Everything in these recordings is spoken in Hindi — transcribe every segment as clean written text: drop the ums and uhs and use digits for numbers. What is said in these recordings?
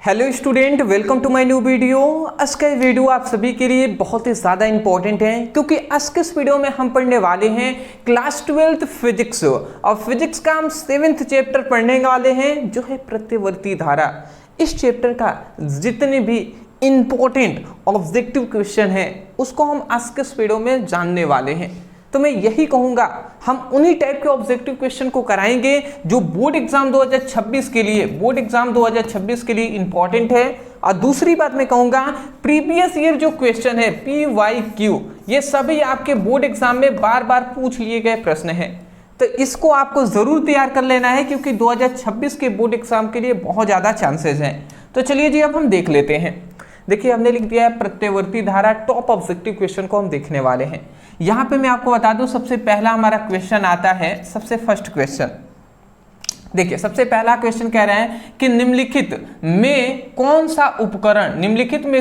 Hello student, welcome to my new video. आज का वीडियो आप सभी के लिए बहुत ही ज़्यादा इंपॉर्टेंट है क्योंकि आज के इस वीडियो में हम पढ़ने वाले हैं क्लास 12th फिजिक्स और फिजिक्स का हम 7th चैप्टर पढ़ने वाले हैं जो है प्रत्यवर्ती धारा। इस चैप्टर का जितने भी इंपॉर्टेंट ऑब्जेक्टिव क्वेश्चन है उसको हम आज के इस वीडियो में जानने वाले हैं। तो मैं यही कहूंगा हम उन्हीं टाइप के ऑब्जेक्टिव क्वेश्चन को कराएंगे जो बोर्ड एग्जाम 2026 के लिए इंपॉर्टेंट है। और दूसरी बात मैं कहूंगा प्रीवियस ईयर जो क्वेश्चन है PYQ ये सभी आपके बोर्ड एग्जाम में बार बार पूछ लिए गए प्रश्न हैं, तो इसको आपको जरूर तैयार कर लेना है क्योंकि 2026 के बोर्ड एग्जाम के लिए बहुत ज्यादा चांसेस हैं। तो चलिए जी अब हम देख लेते हैं। देखिए हमने लिख दिया है प्रत्यवर्ती धारा, टॉप ऑब्जेक्टिव क्वेश्चन को हम देखने वाले हैं। यहां पे मैं आपको बता दूं सबसे पहला हमारा क्वेश्चन आता है, सबसे फर्स्ट क्वेश्चन देखिए। सबसे पहला क्वेश्चन कह रहे हैं कि निम्नलिखित में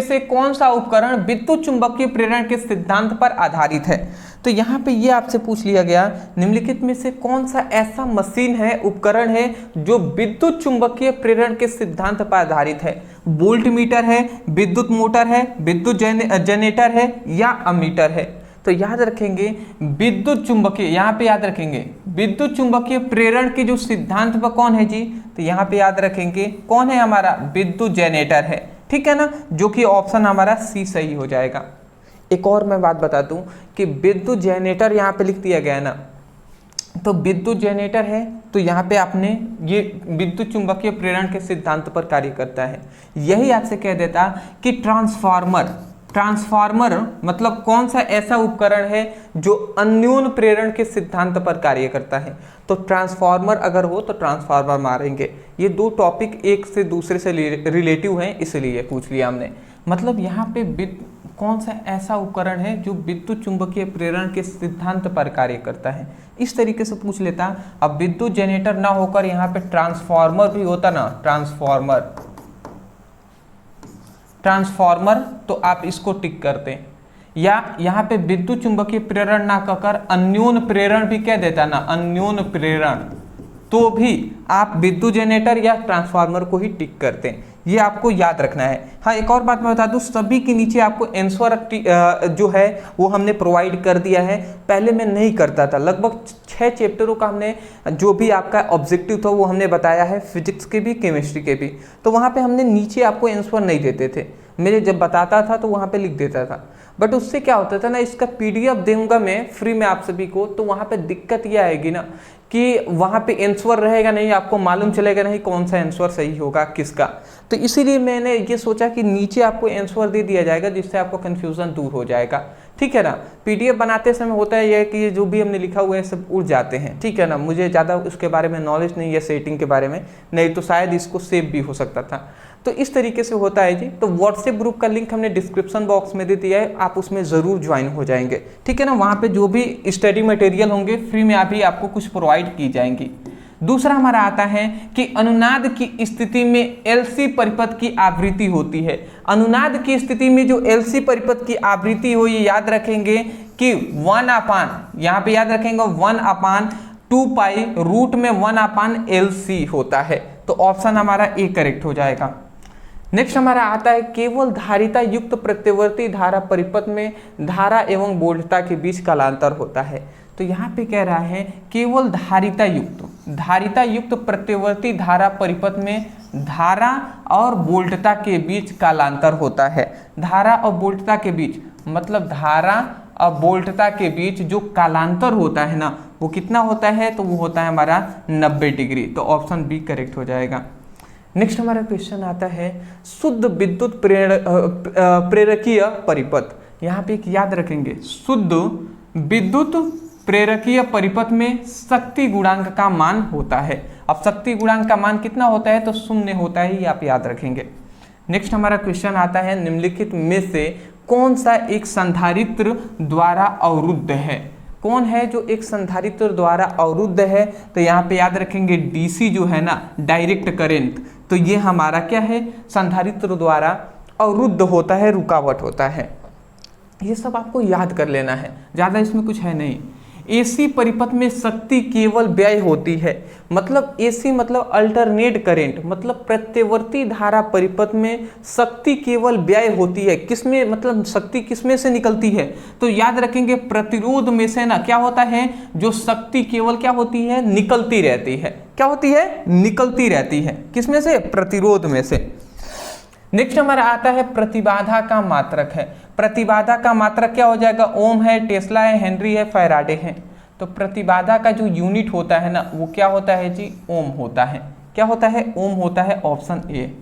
से कौन सा उपकरण विद्युत चुंबकीय प्रेरण के सिद्धांत पर आधारित है। तो यहाँ पे ये आपसे पूछ लिया गया निम्नलिखित में से कौन सा ऐसा मशीन है, उपकरण है जो विद्युत चुंबकीय प्रेरण के सिद्धांत पर आधारित है। वोल्ट मीटर है, विद्युत मोटर है, विद्युत जनरेटर है या अमीटर है। तो याद रखेंगे विद्युत चुंबकीय, यहाँ पे याद रखेंगे विद्युत चुंबकीय प्रेरण के जो सिद्धांत पर कौन है जी, तो यहाँ पे याद रखेंगे कौन है हमारा विद्युत जनरेटर है, ठीक है ना, जो कि ऑप्शन हमारा सी सही हो जाएगा। एक और मैं बात बता दूं कि विद्युत जनरेटर यहाँ पे लिख दिया गया ना, तो विद्युत जनरेटर है तो यहाँ पे आपने ये विद्युत चुंबकीय प्रेरण के सिद्धांत पर कार्य करता है। यही आपसे कह देता कि ट्रांसफार्मर मतलब कौन सा ऐसा उपकरण है जो अन्योन प्रेरण के सिद्धांत पर कार्य करता है। तो ट्रांसफार्मर अगर हो तो ट्रांसफार्मर मारेंगे। ये दो टॉपिक एक से दूसरे से रिलेटिव हैं इसलिए पूछ लिया हमने। मतलब यहाँ पे कौन सा ऐसा उपकरण है जो विद्युत चुंबकीय प्रेरण के सिद्धांत पर कार्य करता है, इस तरीके से पूछ लेता। अब विद्युत जनरेटर ना होकर यहाँ पे ट्रांसफार्मर भी होता ना, ट्रांसफार्मर तो आप इसको टिक करते, या यहाँ पे विद्युत चुंबकीय प्रेरण ना कहकर अन्योन प्रेरण भी कह देता ना, अन्योन प्रेरण, तो भी आप विद्युत जनरेटर या ट्रांसफार्मर को ही टिक करते हैं। ये आपको याद रखना है। हाँ, एक और बात मैं बता दूं, सभी के नीचे आपको आंसर जो है वो हमने प्रोवाइड कर दिया है। पहले मैं नहीं करता था, लगभग 6 चैप्टरों का हमने जो भी आपका ऑब्जेक्टिव था वो हमने बताया है, फिजिक्स के भी केमिस्ट्री के भी। तो वहाँ पे हमने नीचे आपको आंसर नहीं देते थे, मेरे जब बताता था तो वहाँ पे लिख देता था। बट उससे क्या होता था ना, इसका PDF दूंगा मैं फ्री में आप सभी को, तो वहाँ पे दिक्कत ये आएगी ना कि वहाँ पे आंसर रहेगा नहीं, आपको मालूम चलेगा नहीं कौन सा आंसर सही होगा किसका। तो इसीलिए मैंने ये सोचा कि नीचे आपको आंसर दे दिया जाएगा जिससे आपको कन्फ्यूजन दूर हो जाएगा, ठीक है ना। PDF बनाते समय होता है यह कि ये जो भी हमने लिखा हुआ है सब उड़ जाते हैं, ठीक है ना। मुझे ज़्यादा उसके बारे में नॉलेज नहीं है, सेटिंग के बारे में, नहीं तो शायद इसको सेव भी हो सकता था। तो इस तरीके से होता है जी। तो व्हाट्सएप ग्रुप का लिंक हमने डिस्क्रिप्शन बॉक्स में दे दिया है, आप उसमें ज़रूर ज्वाइन हो जाएंगे, ठीक है ना। वहाँ पे जो भी स्टडी मटेरियल होंगे फ्री में अभी आपको कुछ प्रोवाइड की जाएंगी। दूसरा हमारा आता है कि अनुनाद की स्थिति में LC परिपथ की आवृत्ति होती है। अनुनाद की स्थिति में जो LC परिपथ की आवृत्ति हो, ये याद रखेंगे कि 1/, यहाँ पे याद रखेंगे 1/2π रूट में 1/LC होता है। तो ऑप्शन हमारा ए करेक्ट हो जाएगा। नेक्स्ट हमारा आता है केवल धारिता युक्त प्रत्यवर्ती धारा परिपथ में धारा एवं वोल्टता के बीच कालांतर होता है। तो यहाँ पे कह रहा है केवल धारिता युक्त प्रत्यवर्ती धारा परिपथ में धारा और वोल्टता के बीच कालांतर होता है। धारा और वोल्टता के बीच मतलब धारा और वोल्टता के बीच जो कालांतर होता है ना, वो कितना होता है, तो वो होता है हमारा 90 डिग्री। तो ऑप्शन बी करेक्ट हो जाएगा। नेक्स्ट हमारा क्वेश्चन आता है शुद्ध विद्युत प्रेरकीय परिपथ। यहाँ पे एक याद रखेंगे, शुद्ध विद्युत प्रेरकीय परिपथ में शक्ति गुणांक का मान होता है। अब शक्ति गुणांक का मान कितना होता है, तो 0 होता है, ये आप याद रखेंगे। नेक्स्ट हमारा क्वेश्चन आता है निम्नलिखित में से कौन सा एक संधारित्र द्वारा अवरुद्ध है। कौन है जो एक संधारित्र द्वारा अवरुद्ध है, तो यहाँ पे याद रखेंगे DC जो है ना, डायरेक्ट करंट, तो ये हमारा क्या है, संधारित्र द्वारा अवरुद्ध होता है, रुकावट होता है। ये सब आपको याद कर लेना है, ज़्यादा इसमें कुछ है नहीं। एसी परिपथ में शक्ति केवल व्यय होती है। मतलब एसी मतलब अल्टरनेट करंट, मतलब प्रत्यवर्ती धारा परिपथ में शक्ति केवल व्यय होती है। किसमें, मतलब शक्ति किसमें से निकलती है, तो याद रखेंगे प्रतिरोध में से ना क्या होता है, जो शक्ति केवल क्या होती है, निकलती रहती है। क्या होती है, निकलती रहती है। किसमें से, प्रतिरोध में से। नेक्स्ट हमारा आता है प्रतिबाधा का मात्रक है। प्रतिबाधा का मात्रक क्या हो जाएगा, ओम है, टेस्ला है, हेनरी है, फैराडे है। तो प्रतिबाधा का जो यूनिट होता है ना वो क्या होता है जी, ओम होता है। क्या होता है, ओम होता है, ऑप्शन ए।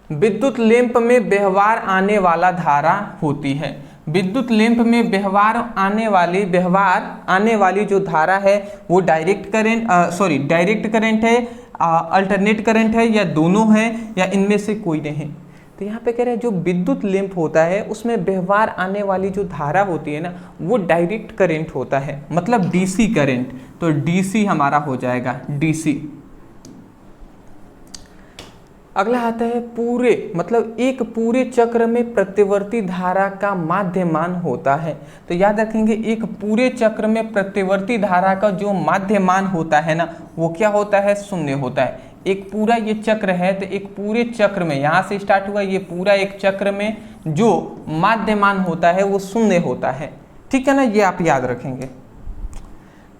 विद्युत लैंप में व्यवहार आने वाला धारा होती है। विद्युत लैंप में व्यवहार आने वाली जो धारा है वो डायरेक्ट करंट है, अल्टरनेट करंट है, या दोनों है, या इनमें से कोई नहीं। तो यहाँ पे कह रहे हैं जो विद्युत लैंप होता है उसमें व्यवहार आने वाली जो धारा होती है ना वो डायरेक्ट करंट होता है, मतलब डीसी करंट। तो डीसी हमारा हो जाएगा, डीसी। अगला आता है पूरे, मतलब एक पूरे चक्र में प्रत्यवर्ती धारा का माध्यमान होता है। तो याद रखेंगे एक पूरे चक्र में प्रत्यवर्ती धारा का जो माध्यमान होता है ना वो क्या होता है, शून्य होता है। एक पूरा ये चक्र है तो एक पूरे चक्र में, यहाँ से स्टार्ट हुआ ये पूरा एक चक्र में जो माध्यमान होता है वो शून्य होता है। ठीक है ना, ये आप याद रखेंगे।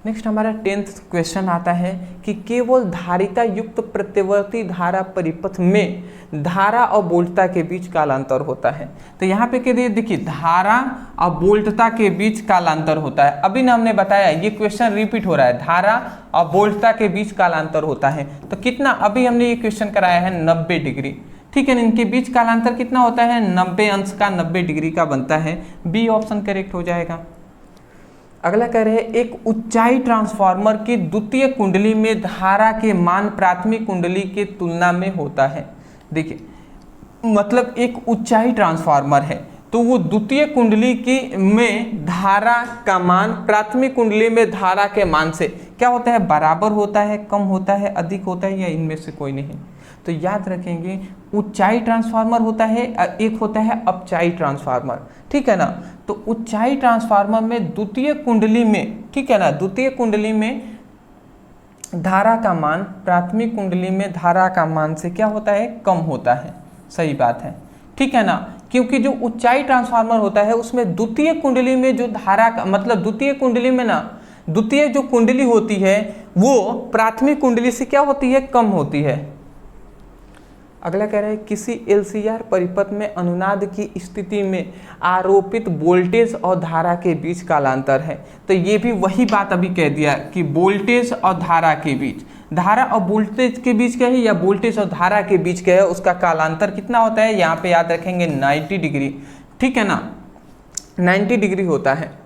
नेक्स्ट हमारा 10th क्वेश्चन आता है कि केवल धारिता युक्त प्रत्यवर्ती धारा परिपथ में धारा और वोल्टता के बीच कालांतर होता है। तो यहाँ पे कह दिए, देखिए धारा और वोल्टता के बीच कालांतर होता है। अभी ना हमने बताया, ये क्वेश्चन रिपीट हो रहा है, धारा और वोल्टता के बीच कालांतर होता है। तो कितना, अभी हमने ये क्वेश्चन कराया है 90 डिग्री। ठीक है ना, इनके बीच कालांतर कितना होता है, 90 अंश का 90 डिग्री का बनता है। बी ऑप्शन करेक्ट हो जाएगा। अगला कह रहे हैं एक ऊंचाई ट्रांसफार्मर की द्वितीय कुंडली में धारा के मान प्राथमिक कुंडली के तुलना में होता है। देखिए मतलब एक ऊंचाई ट्रांसफार्मर है तो वो द्वितीय कुंडली की में धारा का मान प्राथमिक कुंडली में धारा के मान से क्या होता है, बराबर होता है, कम होता है, अधिक होता है, या इनमें से कोई नहीं। तो याद रखेंगे ऊंचाई ट्रांसफार्मर होता है, एक होता है अपचाई ट्रांसफार्मर। ठीक है ना, तो ऊंचाई ट्रांसफार्मर में द्वितीय कुंडली में, ठीक है ना, द्वितीय कुंडली में धारा का मान प्राथमिक कुंडली में धारा का मान से क्या होता है, कम होता है। सही बात है। ठीक है ना, क्योंकि जो ऊंचाई ट्रांसफार्मर होता है उसमें द्वितीय कुंडली में जो धारा का मतलब द्वितीय कुंडली में ना द्वितीय जो कुंडली होती है वो प्राथमिक कुंडली से क्या होती है, कम होती है। अगला कह रहा है किसी एलसीआर परिपथ में अनुनाद की स्थिति में आरोपित वोल्टेज और धारा के बीच कालांतर है। तो ये भी वही बात अभी कह दिया कि वोल्टेज और धारा के बीच, धारा और वोल्टेज के बीच क्या है या वोल्टेज और धारा के बीच क्या है, उसका कालांतर कितना होता है, यहाँ पे याद रखेंगे 90 डिग्री। ठीक है ना, 90 डिग्री होता है,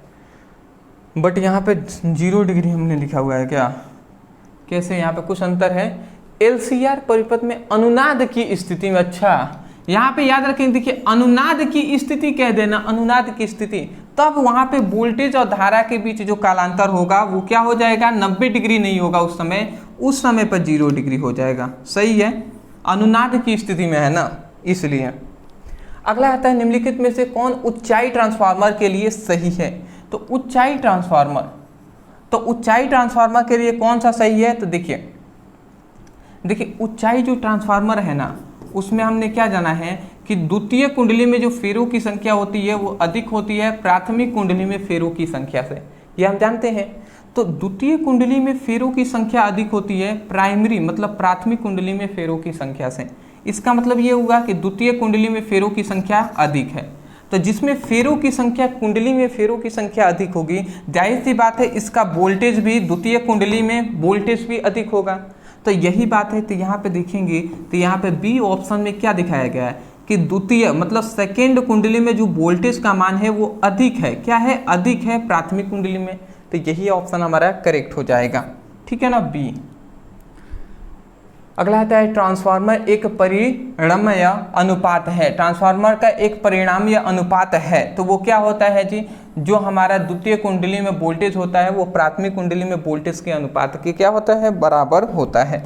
बट यहाँ पे 0 डिग्री हमने लिखा हुआ है क्या, कैसे, यहाँ पे कुछ अंतर है। एलसीआर परिपथ में अनुनाद की स्थिति में, अच्छा यहाँ पे याद रखें, देखिए अनुनाद की स्थिति कह देना, अनुनाद की स्थिति, तब वहाँ पे वोल्टेज और धारा के बीच जो कालांतर होगा वो क्या हो जाएगा, 90 डिग्री नहीं होगा उस समय पर 0 डिग्री हो जाएगा। सही है, अनुनाद की स्थिति में है ना, इसलिए। अगला आता है निम्नलिखित में से कौन ऊंचाई ट्रांसफार्मर के लिए सही है। तो ऊंचाई ट्रांसफार्मर के लिए कौन सा सही है, तो देखिए ऊंचाई जो ट्रांसफार्मर है ना उसमें हमने क्या जाना है कि द्वितीय कुंडली में जो फेरों की संख्या होती है वो अधिक होती है प्राथमिक कुंडली में फेरों की संख्या से, ये हम जानते हैं। तो द्वितीय कुंडली में फेरों की संख्या अधिक होती है प्राइमरी मतलब प्राथमिक कुंडली में फेरों की संख्या से। इसका मतलब ये होगा कि द्वितीय कुंडली में फेरों की संख्या अधिक है, तो जिसमें फेरों की संख्या कुंडली में फेरों की संख्या अधिक होगी, जाहिर सी बात है इसका वोल्टेज भी द्वितीय कुंडली में वोल्टेज भी अधिक होगा। तो यही बात है। तो यहाँ पे देखेंगे तो यहाँ पे बी ऑप्शन में क्या दिखाया गया है कि द्वितीय मतलब सेकेंड कुंडली में जो वोल्टेज का मान है वो अधिक है, क्या है, अधिक है प्राथमिक कुंडली में। तो यही ऑप्शन हमारा करेक्ट हो जाएगा। ठीक है ना, बी। अगला आता है ट्रांसफार्मर एक परिणामीय अनुपात है। ट्रांसफार्मर का एक परिणामीय अनुपात है तो वो क्या होता है जी, जो हमारा द्वितीय कुंडली में वोल्टेज होता है वो प्राथमिक कुंडली में वोल्टेज के अनुपात के क्या होता है, बराबर होता है।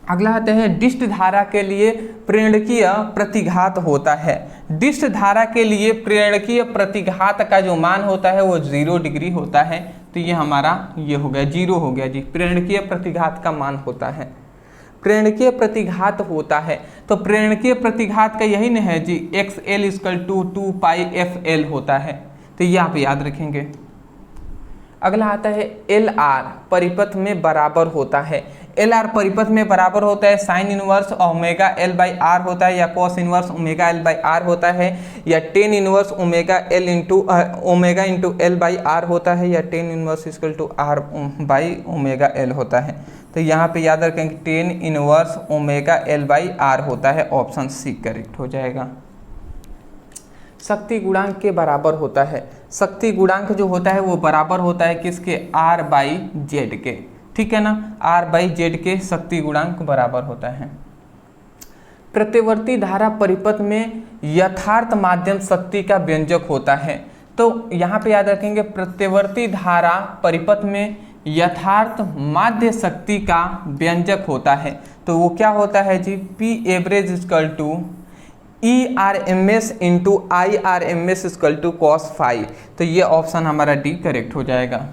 अगला आता है डिस्क धारा के लिए प्रेरणकीय प्रतिघात होता है। डिस्क धारा के लिए प्रेरणकीय प्रतिघात का जो मान होता है वो 0 डिग्री होता है। तो ये हमारा ये हो गया 0 हो गया जी, प्रेरणकीय प्रतिघात का मान होता है, प्रेरणकीय प्रतिघात होता है। तो प्रेरणकीय प्रतिघात का यही न है जी XL = 2πfL होता है। तो ये आप याद रखेंगे। अगला आता है LR परिपथ में बराबर होता है। LR परिपथ में बराबर होता है साइन इनवर्स ओमेगा L/R होता है, या कॉस इनवर्स ओमेगा L/R होता है, या टेन इनवर्स ओमेगा L/R होता है, या टेन इनवर्स R/ओमेगा L होता है। तो यहाँ पे याद रखेंगे टेन इनवर्स ओमेगा L/R होता है, ऑप्शन सी करेक्ट हो जाएगा। शक्ति गुणांक के बराबर होता है। शक्ति गुणांक जो होता है वो बराबर होता है किसके, R/Z के, ठीक है ना, R/Z के शक्ति गुणांक बराबर होता है। प्रत्यवर्ती धारा परिपथ में यथार्थ माध्यम शक्ति का व्यंजक होता है। तो यहाँ पे याद रखेंगे प्रत्यवर्ती धारा परिपथ में यथार्थ माध्य शक्ति का व्यंजक होता है। तो वो क्या होता है जी, P average = ERMS × IRMS = cos phi। तो ये ऑप्शन हमारा डी करेक्ट हो जाएगा।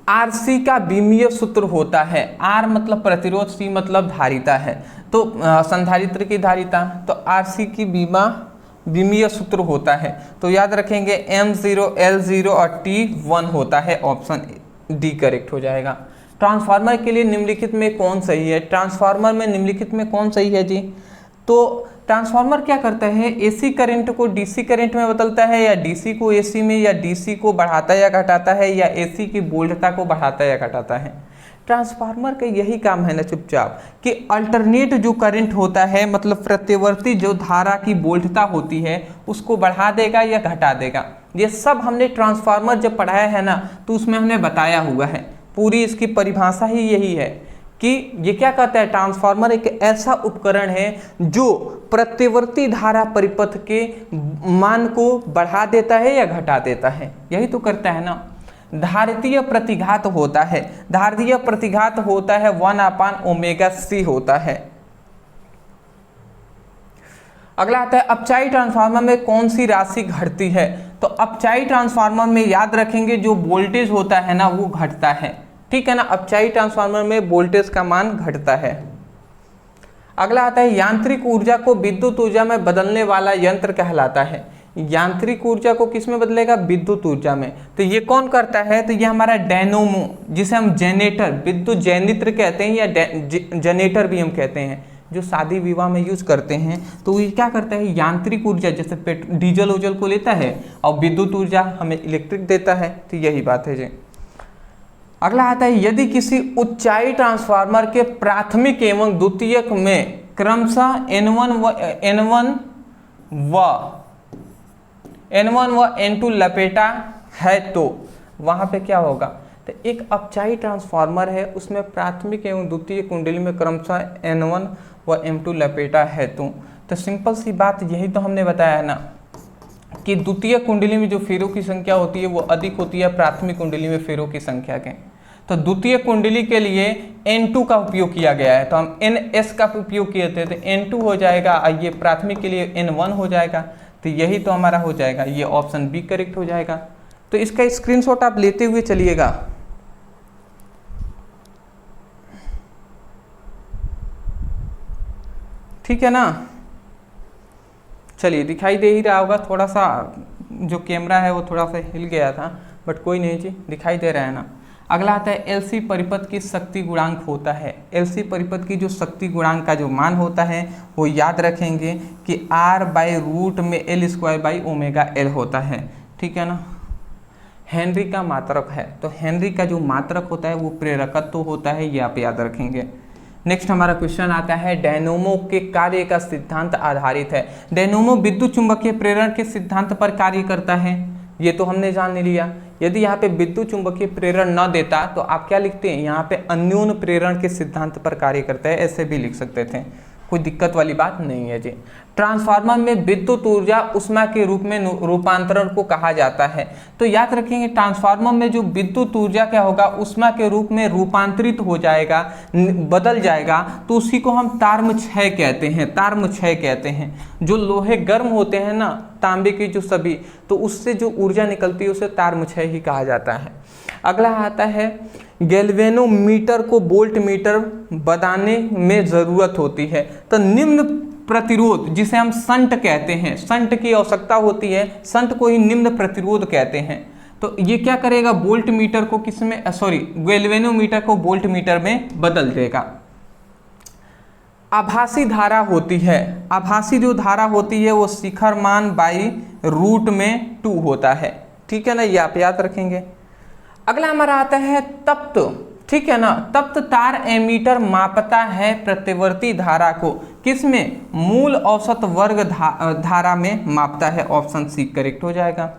RC का विमीय सूत्र होता है। R मतलब प्रतिरोध, C मतलब धारिता है, तो संधारित्र की धारिता। तो RC की विमीय सूत्र होता है। तो याद रखेंगे M0 L0 और T1 होता है, ऑप्शन डी करेक्ट हो जाएगा। ट्रांसफार्मर के लिए निम्नलिखित में कौन सही है, ट्रांसफार्मर में निम्नलिखित में कौन सही है जी। तो ट्रांसफार्मर क्या करता है, AC करंट को DC करंट में बदलता है, या DC को AC में, या DC को बढ़ाता या घटाता है, या AC की वोल्टता को बढ़ाता या घटाता है। ट्रांसफार्मर का यही काम है ना चुपचाप, कि अल्टरनेट जो करंट होता है, मतलब प्रत्यवर्ती जो धारा की वोल्टता होती है उसको बढ़ा देगा या घटा देगा। ये सब हमने ट्रांसफार्मर जब पढ़ाया है ना, तो उसमें हमने बताया हुआ है। पूरी इसकी परिभाषा ही यही है कि ये क्या कहता है, ट्रांसफार्मर एक ऐसा उपकरण है जो प्रत्यवर्ती धारा परिपथ के मान को बढ़ा देता है या घटा देता है, यही तो करता है ना। धारितीय प्रतिघात होता है, धारितीय प्रतिघात होता है 1/ωc होता है। अगला आता है अपचायी ट्रांसफार्मर में कौन सी राशि घटती है। तो अपचायी ट्रांसफार्मर में याद रखेंगे जो वोल्टेज होता है ना वो घटता है, ठीक है ना। अपचायी ट्रांसफार्मर में वोल्टेज का मान घटता है। अगला आता है यांत्रिक ऊर्जा को विद्युत ऊर्जा में बदलने वाला यंत्र कहलाता है। यांत्रिक ऊर्जा को किस में बदलेगा, विद्युत ऊर्जा में। तो ये कौन करता है, तो ये हमारा डायनोमो, जिसे हम जेनेटर, विद्युत जेनित्र कहते हैं, या जेनेटर भी हम कहते हैं, जो शादी विवाह में यूज करते हैं। तो ये क्या करता है, यांत्रिक ऊर्जा जैसे डीजल उजल को लेता है और विद्युत ऊर्जा हमें इलेक्ट्रिक देता है। तो यही बात है जी। अगला आता है यदि किसी उच्चाई ट्रांसफार्मर के प्राथमिक एवं द्वितीयक में क्रमशः N1 व N2 लपेटा है तो वहां पे क्या होगा। तो एक अपचाई ट्रांसफार्मर है, उसमें प्राथमिक एवं द्वितीय कुंडली में क्रमशः N1 व M2 लपेटा है तो सिंपल सी बात यही तो हमने बताया है ना कि द्वितीय कुंडली में जो फेरों की संख्या होती है वो अधिक होती है प्राथमिक कुंडली में फेरों की संख्या के। तो द्वितीय कुंडली के लिए N2 का उपयोग किया गया है, तो हम NS का उपयोग किए थे, तो N2 हो जाएगा, और ये प्राथमिक के लिए N1 हो जाएगा। तो यही तो हमारा हो जाएगा, ये ऑप्शन बी करेक्ट हो जाएगा। तो इसका स्क्रीनशॉट आप लेते हुए चलिएगा। ठीक है ना, चलिए दिखाई दे ही रहा होगा, थोड़ा सा जो कैमरा है वो थोड़ा सा हिल गया था, बट कोई नहीं जी, दिखाई दे रहा है ना। अगला आता है एलसी परिपथ की शक्ति गुणांक होता है। एलसी परिपथ की जो शक्ति गुणांक का जो मान होता है वो याद रखेंगे कि R/रूट में L²/ωL होता है, ठीक है ना। हेनरी का मात्रक है, तो हेनरी का जो मात्रक होता है वो प्रेरकत्व होता है, ये आप याद रखेंगे। नेक्स्ट हमारा क्वेश्चन आता है डायनोमो के कार्य का सिद्धांत आधारित है। डायनोमो विद्युत चुंबकीय प्रेरण के सिद्धांत पर कार्य करता है, ये तो हमने जान लिया। यदि यहाँ पे विद्युत चुंबकीय प्रेरण न देता तो आप क्या लिखते हैं, यहाँ पे अन्योन प्रेरण के सिद्धांत पर कार्य करता है, ऐसे भी लिख सकते थे। कोई दिक्कत वाली बात नहीं है जी। ट्रांसफार्मर में विद्युत ऊर्जा उष्मा के रूप में रूपांतरण को कहा जाता है। तो याद रखेंगे ट्रांसफार्मर में जो विद्युत ऊर्जा क्या होगा, उष्मा के रूप में रूपांतरित हो जाएगा, बदल जाएगा, तो उसी को हम तारमक्षय कहते हैं, तारमक्षय कहते हैं। जो लोहे गर्म होते हैं ना, तांबे की जो सभी, तो उससे जो ऊर्जा निकलती है उसे तारमक्षय ही कहा जाता है। अगला आता है गैल्वेनोमीटर को वोल्ट मीटर बनाने में ज़रूरत होती है। तो निम्न प्रतिरोध जिसे हम शंट कहते हैं, शंट की आवश्यकता होती है, शंट को ही निम्न प्रतिरोध कहते हैं। तो ये क्या करेगा, वोल्ट मीटर को किसमें, गैल्वेनोमीटर को वोल्ट मीटर में बदल देगा। आभासी धारा होती है, आभासी जो धारा होती है वो शिखर मान बाई रूट में 2 होता है, ठीक है ना, ये आप याद रखेंगे। अगला हमारा आता है तप्त, ठीक है ना। तप्त तार एमीटर मापता है प्रतिवर्ती धारा को, किसमें, मूल औसत वर्ग धारा में मापता है। ऑप्शन सी करेक्ट हो जाएगा।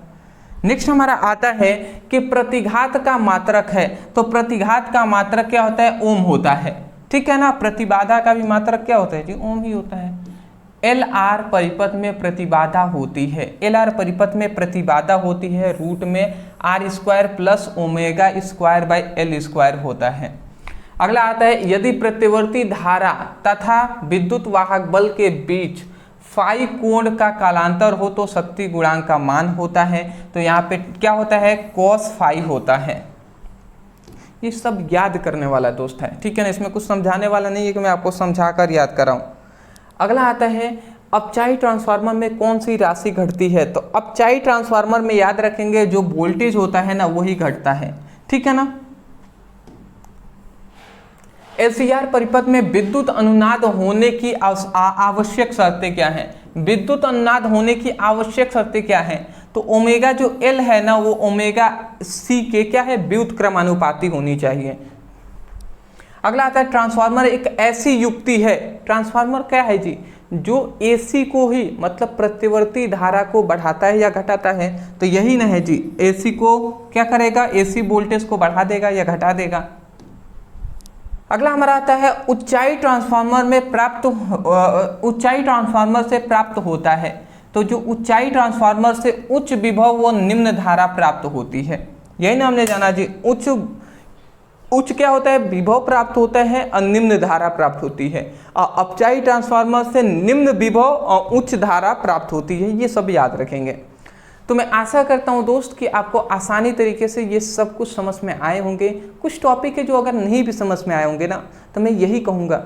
नेक्स्ट हमारा आता है कि प्रतिघात का मात्रक है। तो प्रतिघात का मात्रक क्या होता है, ओम होता है, ठीक है ना। प्रतिबाधा का भी मात्रक क्या होता है जी, ओम ही होता है। एल आर परिपथ में प्रतिबाधा होती है, एल आर परिपथ में प्रतिबाधा होती है रूट में R square plus omega square by L square होता है। अगला आता है यदि प्रतिवर्ती धारा तथा विद्युत वाहक बल के बीच फाई कोण का कालांतर हो तो शक्ति गुणांक का मान होता है। तो यहाँ पे क्या होता है, कॉस फाई होता है। ये सब याद करने वाला दोस्त है, ठीक है ना, इसमें कुछ समझाने वाला नहीं है कि मैं आपको समझा कर याद कराऊं। अगला आता है अपचाई ट्रांसफार्मर में कौन सी राशि घटती है। तो अपचाई ट्रांसफार्मर में याद रखेंगे जो वोल्टेज होता है ना वही घटता है, ठीक है ना। एलसीआर परिपथ में विद्युत अनुनाद होने की आवश्यक शर्तें क्या हैं, विद्युत अनुनाद होने की आवश्यक शर्तें क्या हैं। तो ओमेगा जो एल है ना वो ओमेगा सी के क्या है, व्युत्क्रमानुपाती होनी चाहिए। अगला आता है ट्रांसफार्मर एक ऐसी युक्ति है, ट्रांसफार्मर क्या है जी, जो एसी को ही मतलब प्रतिवर्ती धारा को बढ़ाता है या घटाता है। तो यही ना है जी, एसी को क्या करेगा, एसी वोल्टेज को बढ़ा देगा या घटा देगा। अगला हमारा आता है ऊंचाई ट्रांसफार्मर में प्राप्त, ऊंचाई ट्रांसफार्मर से प्राप्त होता है। तो जो ऊंचाई ट्रांसफार्मर से उच्च विभव व निम्न धारा प्राप्त होती है, यही ना हमने जाना जी। उच्च क्या होता है, विभव प्राप्त होता है और निम्न धारा प्राप्त होती है। अपचाई ट्रांसफार्मर से निम्न विभव और उच्च धारा प्राप्त होती है, ये सब याद रखेंगे। तो मैं आशा करता हूं दोस्त कि आपको आसानी तरीके से ये सब कुछ समझ में आए होंगे। कुछ टॉपिक है जो अगर नहीं भी समझ में आए होंगे ना, तो मैं यही कहूँगा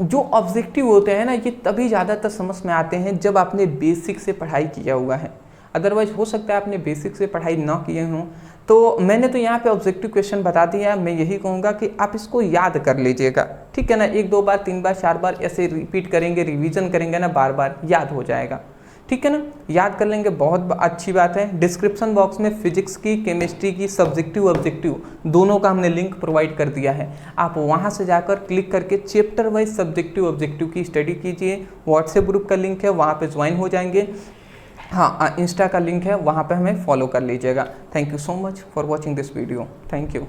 जो ऑब्जेक्टिव होते हैं ना ये तभी ज़्यादातर समझ में आते हैं जब आपने बेसिक से पढ़ाई किया हुआ है। अदरवाइज हो सकता है आपने बेसिक से पढ़ाई ना किए हों। तो मैंने तो यहाँ पे ऑब्जेक्टिव क्वेश्चन बता दिया है, मैं यही कहूँगा कि आप इसको याद कर लीजिएगा, ठीक है ना। 1 2 बार 3 बार 4 बार ऐसे रिपीट करेंगे, रिवीजन करेंगे ना, बार बार याद हो जाएगा, ठीक है ना। याद कर लेंगे, बहुत अच्छी बात है। डिस्क्रिप्शन बॉक्स में फिजिक्स की, केमिस्ट्री की, सब्जेक्टिव ऑब्जेक्टिव दोनों का हमने लिंक प्रोवाइड कर दिया है। आप वहाँ से जाकर क्लिक करके चैप्टर वाइज सब्जेक्टिव ऑब्जेक्टिव की स्टडी कीजिए। व्हाट्सएप ग्रुप का लिंक है, वहाँ पे ज्वाइन हो जाएंगे। हाँ, इंस्टा का लिंक है, वहाँ पे हमें फॉलो कर लीजिएगा। Thank you so much for watching this video. Thank you.